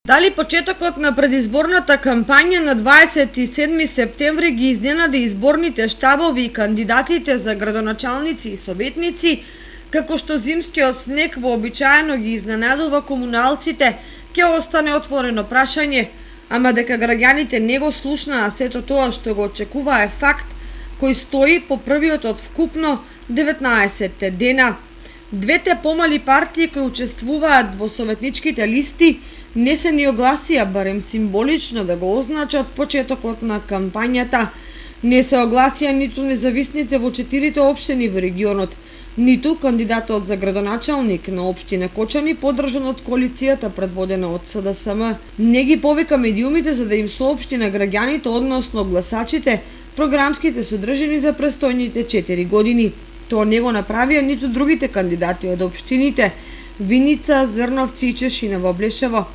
Дали почетокот на предизборната кампања на 27 септември ги изненади изборните штабови и кандидатите за градоначалници и советници, како што зимскиот снег вообичаено ги изненадува комуналците, ќе остане отворено прашање, ама дека граѓаните не го слушнаа сето тоа што го очекуваа е факт кој стои по првиот од вкупно 19 дена. Двете помали партии кои учествуваат во советничките листи не се ни огласија барем символично да го означат почетокот на кампањата. Не се огласија ниту независните во 4 општини во регионот, ниту кандидатот за градоначалник на општина Кочани поддржан од коалицијата предводена од СДСМ. Не ги повика медиумите за да им соопшти на граѓаните, односно гласачите, програмските содржини за престојните 4 години. Тоа не го направија ниту другите кандидати од општините Виница, Зрновци и Чешина во Блешево.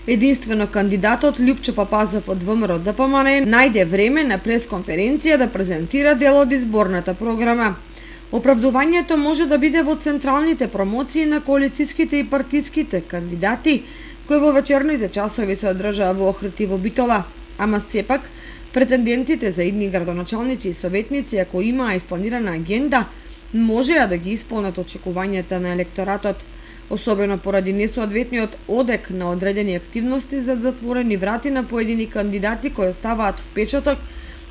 Единствено кандидатот Љупчо Папазов од ВМРО ДПМН најде време на пресконференција да презентира дел од изборната програма. Оправдувањето може да биде во централните промоции на коалицијските и партиските кандидати, кои во вечерните часови се одржаа во Охрид и во Битола, ама сепак претендентите за идни градоначалници и советници, ако имаа испланирана агенда, можеа да ги исполнат очекувањата на електоратот, особено поради несоодветниот одек на одредени активности за затворени врати на поедини кандидати кои оставаат впечаток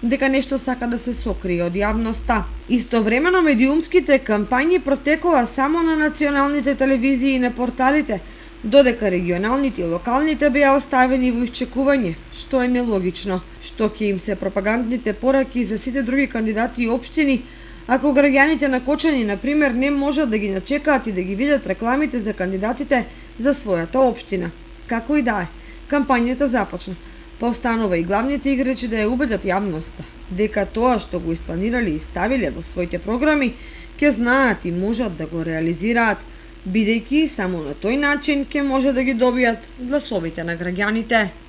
дека нешто сака да се сокрие од јавноста. Истовремено медиумските кампањи протекоа само на националните телевизии и на порталите, додека регионалните и локалните беа оставени во исчекување, што е нелогично. Што ќе им се пропагандните пораки за сите други кандидати и општини, ако граѓаните на Кочани, например, не можат да ги начекаат и да ги видат рекламите за кандидатите за својата општина. Како и да е, кампањата започна, па останува и главните играчи да ја убедат јавноста дека тоа што го испланирали и ставиле во своите програми ќе знаат и можат да го реализираат, бидејќи само на тој начин ќе може да ги добијат гласовите на граѓаните.